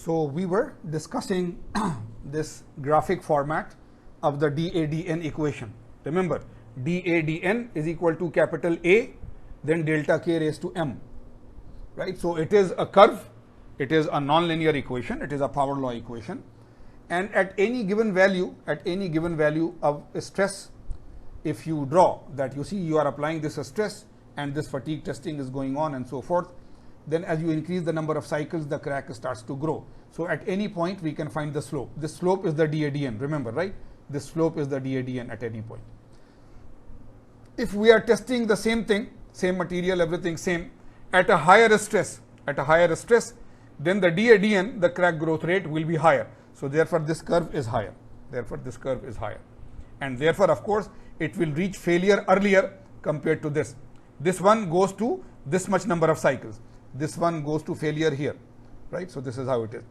So we were discussing this graphic format of the DADN equation. Remember, DADN is equal to capital A, then delta K raised to M, right? So it is a curve, it is a nonlinear equation, it is a power law equation, and at any given value of stress, if you draw that, you see you are applying this stress and this fatigue testing is going on and so forth, then as you increase the number of cycles, the crack starts to grow. So at any point we can find the slope. This slope is the DADN, remember, right? This slope is the DADN at any point. If we are testing the same thing, same material, everything same, at a higher stress, then the DADN, the crack growth rate, will be higher. So therefore this curve is higher. And therefore, of course, it will reach failure earlier compared to this. This one goes to this much number of cycles. This one goes to failure here, right? So this is how it is.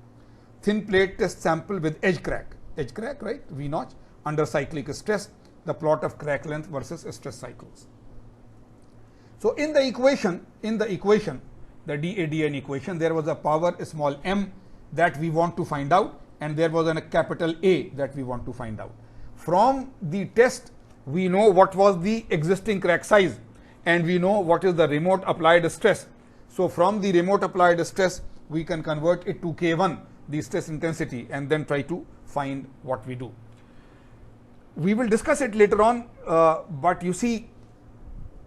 Thin plate test sample with edge crack, right? V notch under cyclic stress, the plot of crack length versus stress cycles. So in the equation, the DADN equation, there was a power small m that we want to find out, and there was a capital A that we want to find out. From the test, we know what was the existing crack size, and we know what is the remote applied stress. So from the remote applied stress, we can convert it to K1, the stress intensity, and then try to find what we do. We will discuss it later on, but you see,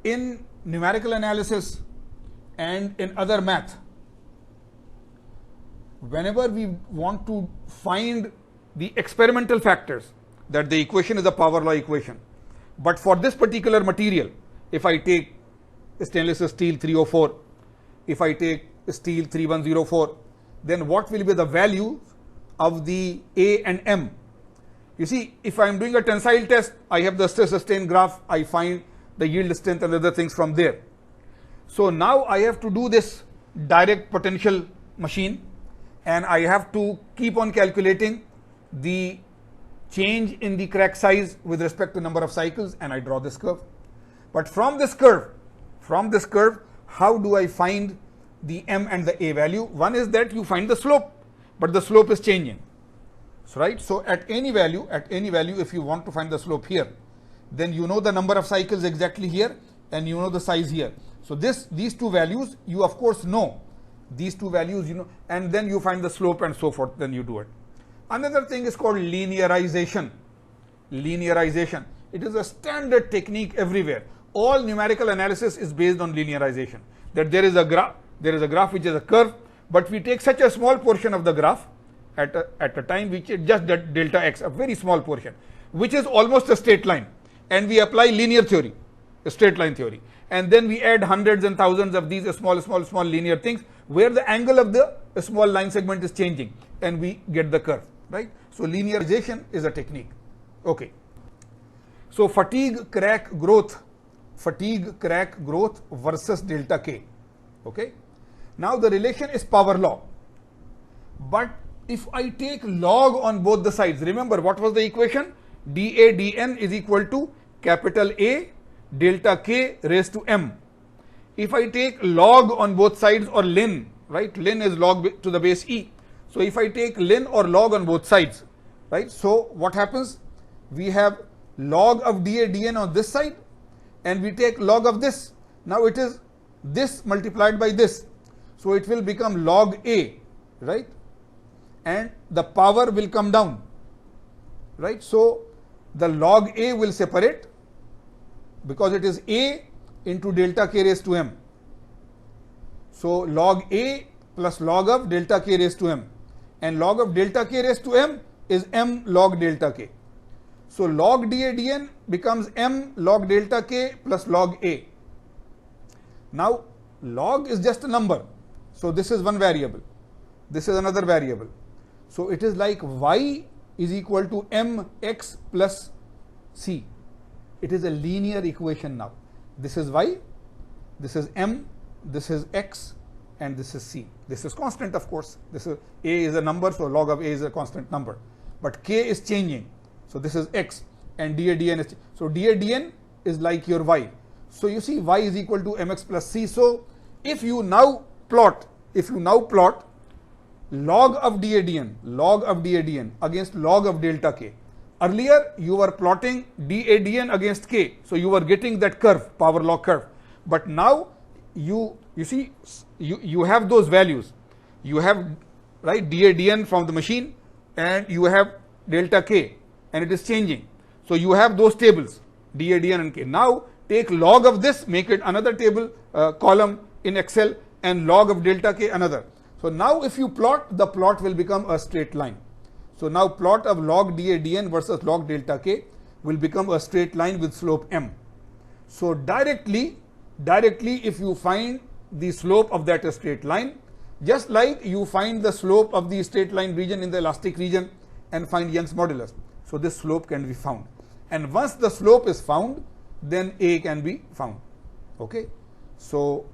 in numerical analysis and in other math, whenever we want to find the experimental factors, that the equation is a power law equation, but for this particular material, if I take stainless steel 304, if I take steel 3104, then what will be the value of the A and M? You see, if I am doing a tensile test, I have the stress strain graph, I find the yield strength and other things from there. So now I have to do this direct potential machine, and I have to keep on calculating the change in the crack size with respect to number of cycles, and I draw this curve. But from this curve, how do I find the M and the A value? One is that you find the slope, but the slope is changing. So, right? So at any value, if you want to find the slope here, then you know the number of cycles exactly here, and you know the size here. So these two values, you of course know. These two values, you know, and then you find the slope and so forth, then you do it. Another thing is called linearization. It is a standard technique everywhere. All numerical analysis is based on linearization. That there is a graph which is a curve, but we take such a small portion of the graph at a time which is just that delta x, a very small portion, which is almost a straight line, and we apply linear theory, a straight line theory, and then we add hundreds and thousands of these small linear things where the angle of the small line segment is changing, and we get the curve, right? So linearization is a technique. Okay. So fatigue crack growth versus delta K. Okay. Now the relation is power law, but if I take log on both the sides, remember what was the equation? DADN is equal to capital A delta K raised to M. If I take log on both sides, or ln, right? Ln is log to the base E. So if I take ln or log on both sides, right? So what happens? We have log of DADN on this side, and we take log of this. Now it is this multiplied by this. So it will become log A, right? And the power will come down, right? So the log A will separate because it is A into delta K raised to M. So log A plus log of delta K raised to M, and log of delta K raised to M is M log delta K. So log DADN becomes M log delta K plus log A. Now log is just a number, so this is one variable, this is another variable. So it is like y is equal to mx plus c. It is a linear equation now. This is y, this is m, this is x, and this is c. This is constant, of course. This is a is a number, so log of a is a constant number. But k is changing. So this is x, and DADN is, so DADN is like your y. So you see y is equal to mx plus c. So if you now plot log of DADN against log of delta K. Earlier, you were plotting DADN against K, so you were getting that curve, power law curve. But now you see, you have those values. You have, right, DADN from the machine, and you have delta K, and it is changing. So you have those tables, DADN and K. Now take log of this, make it another table column in Excel, and log of delta K another. So now if you plot, the plot will become a straight line. So now plot of log DADN versus log delta K will become a straight line with slope m. So directly if you find the slope of that straight line, just like you find the slope of the straight line region in the elastic region and find Young's modulus. So this slope can be found. And once the slope is found, then A can be found. Okay. So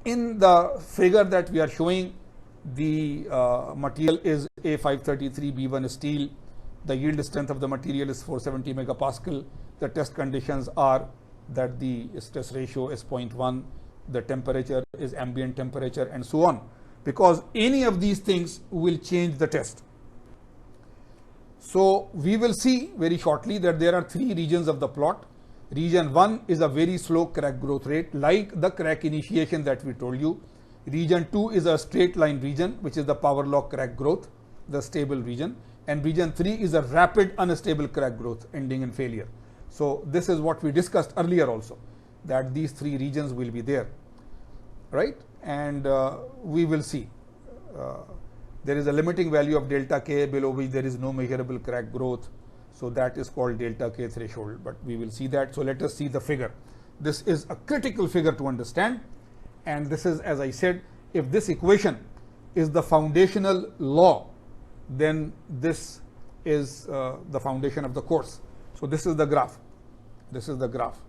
in the figure that we are showing, the material is A533B1 steel. The yield strength of the material is 470 megapascal. The test conditions are that the stress ratio is 0.1, the temperature is ambient temperature, and so on, because any of these things will change the test. So we will see very shortly that there are three regions of the plot. Region 1 is a very slow crack growth rate, like the crack initiation that we told you. Region 2 is a straight line region, which is the power law crack growth, the stable region. And region 3 is a rapid unstable crack growth ending in failure. So this is what we discussed earlier also, that these three regions will be there, right? And we will see. There is a limiting value of delta K below which there is no measurable crack growth. So that is called delta K threshold, but we will see that. So let us see the figure. This is a critical figure to understand. And this is, as I said, if this equation is the foundational law, then this is the foundation of the course. So this is the graph. This is the graph.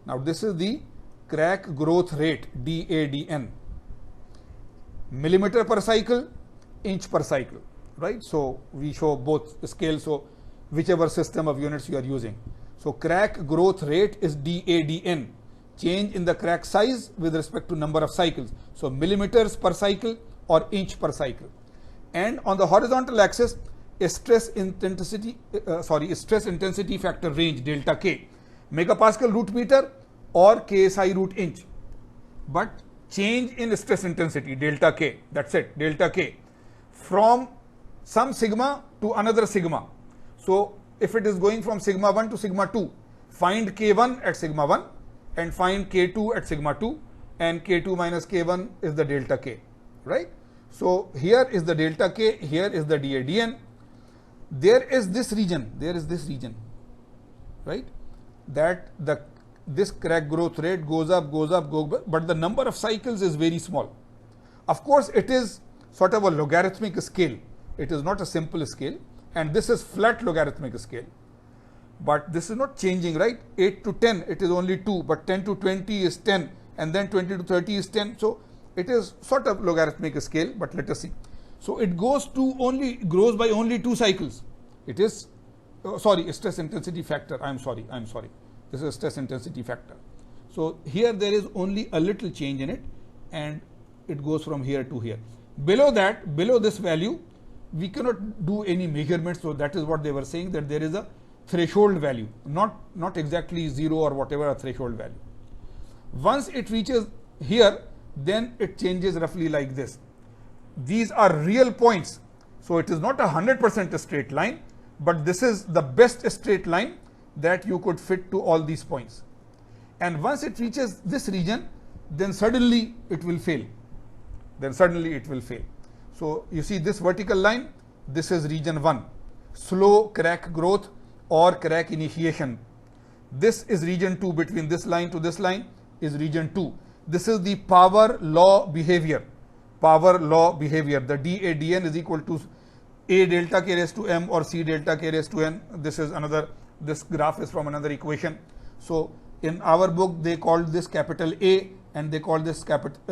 Now this is the crack growth rate, DADN. Millimeter per cycle, inch per cycle, right? So we show both scales, so whichever system of units you are using. So crack growth rate is DADN, change in the crack size with respect to number of cycles. So millimeters per cycle or inch per cycle. And on the horizontal axis, a stress intensity factor range, delta K, megapascal root meter or KSI root inch. But change in stress intensity, delta K, that's it, delta K, from some sigma to another sigma. So if it is going from sigma 1 to sigma 2, find K1 at sigma 1 and find K2 at sigma 2, and K2 minus K1 is the delta K, right? So here is the delta K, here is the DADN. There is this region, right? That this crack growth rate goes up, but the number of cycles is very small. Of course, it is sort of a logarithmic scale. It is not a simple scale, and this is flat logarithmic scale. But this is not changing, right? 8 to 10, it is only 2, but 10 to 20 is 10, and then 20 to 30 is 10. So it is sort of logarithmic scale, but let us see. So it grows by only 2 cycles. It is, stress intensity factor. I'm sorry. This is stress intensity factor. So here there is only a little change in it, and it goes from here to here. Below that, below this value, we cannot do any measurements. So that is what they were saying, that there is a threshold value, not exactly 0 or whatever a threshold value. Once it reaches here, then it changes roughly like this. These are real points. So it is not 100% straight line, but this is the best straight line that you could fit to all these points. And once it reaches this region, then suddenly it will fail. So you see this vertical line, this is region 1, slow crack growth or crack initiation. This is region 2, between this line to this line is region 2. This is the power law behavior. The DADN is equal to A delta K raised to M or C delta K raised to N. This graph is from another equation. So in our book, they called this capital A and they call this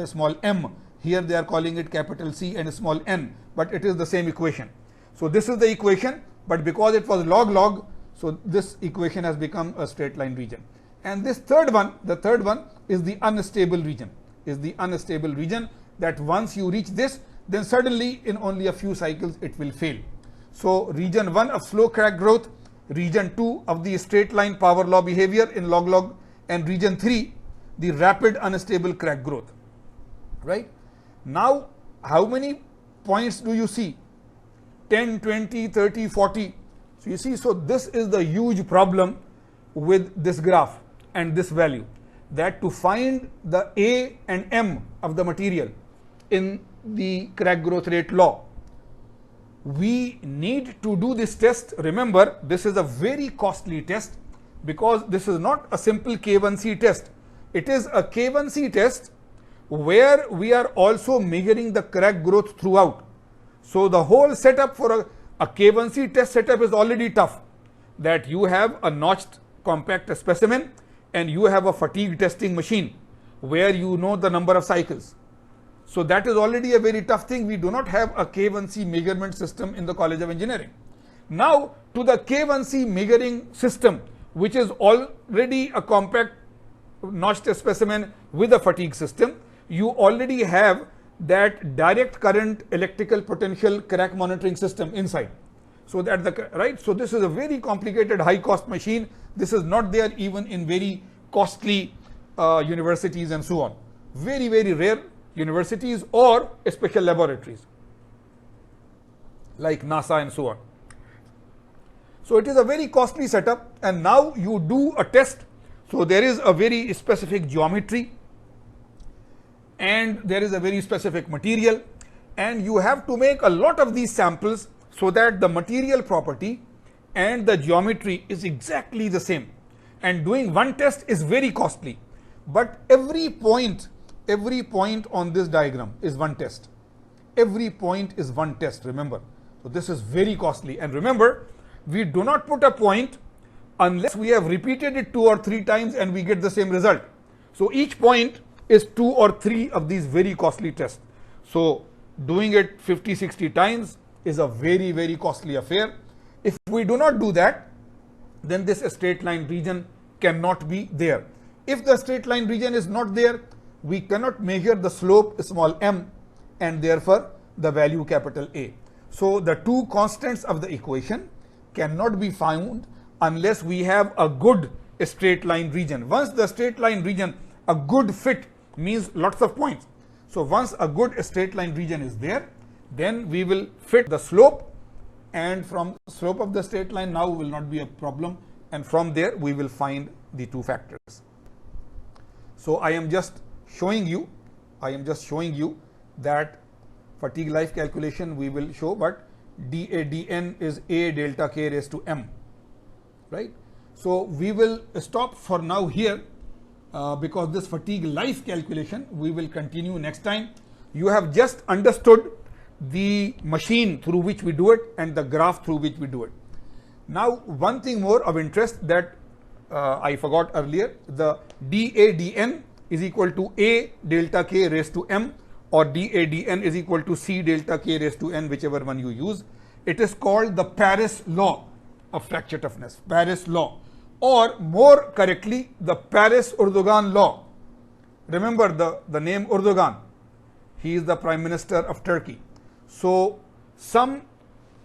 small m. Here they are calling it capital C and small n, but it is the same equation. So this is the equation, but because it was log, so this equation has become a straight line region. And this third one, the third one is the unstable region, that once you reach this, then suddenly in only a few cycles it will fail. So region 1 of slow crack growth, region 2 of the straight line power law behavior in log, and region 3 the rapid unstable crack growth. Right? Now how many points do you see? 10, 20, 30, 40. So you see, so this is the huge problem with this graph and this value, that to find the A and M of the material in the crack growth rate law, we need to do this test. Remember, this is a very costly test because this is not a simple K1C test. It is a K1C test where we are also measuring the crack growth throughout. So the whole setup for a K1C test setup is already tough, that you have a notched compact specimen and you have a fatigue testing machine where you know the number of cycles. So that is already a very tough thing. We do not have a K1C measurement system in the College of Engineering. Now to the K1C measuring system, which is already a compact notched specimen with a fatigue system, you already have that direct current electrical potential crack monitoring system inside. So that the right, so this is a very complicated high cost machine. This is not there even in very costly universities and so on. Very, very rare universities or special laboratories like NASA and so on. So it is a very costly setup, and now you do a test. So there is a very specific geometry and there is a very specific material, and you have to make a lot of these samples so that the material property and the geometry is exactly the same. And doing one test is very costly, but every point on this diagram is one test. Every point is one test, remember. So this is very costly, and remember, we do not put a point unless we have repeated it 2 or 3 times and we get the same result. So each point is 2 or 3 of these very costly tests. So doing it 50, 60 times is a very, very costly affair. If we do not do that, then this straight line region cannot be there. If the straight line region is not there, we cannot measure the slope small m and therefore the value capital A. So the two constants of the equation cannot be found unless we have a good straight line region. Once the straight line region, a good fit means lots of points. So once a good straight line region is there, then we will fit the slope, and from slope of the straight line now will not be a problem, and from there we will find the two factors. So I am just showing you that fatigue life calculation we will show, but dA dN is A delta K raised to M, right? So we will stop for now here because this fatigue life calculation we will continue next time. You have just understood the machine through which we do it and the graph through which we do it. Now one thing more of interest that I forgot earlier, the dA dN is equal to A delta K raised to M, or dA dN is equal to C delta K raised to N, whichever one you use. It is called the Paris law of fracture toughness, Paris law, or more correctly the Paris-Erdogan law. Remember the name Erdogan, he is the Prime Minister of Turkey. So some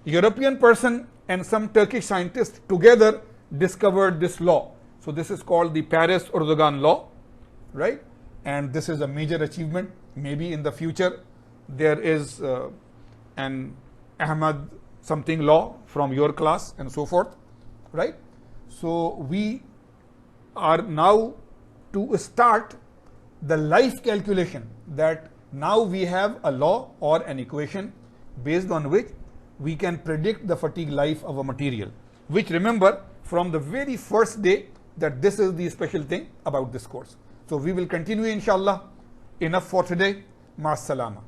European person and some Turkish scientists together discovered this law. So this is called the Paris-Erdogan law, right? And this is a major achievement. Maybe in the future there is an Ahmad something law from your class and so forth, right? So we are now to start the life calculation, that now we have a law or an equation based on which we can predict the fatigue life of a material, which remember from the very first day that this is the special thing about this course. So we will continue inshallah. Enough for today. Ma'as salama.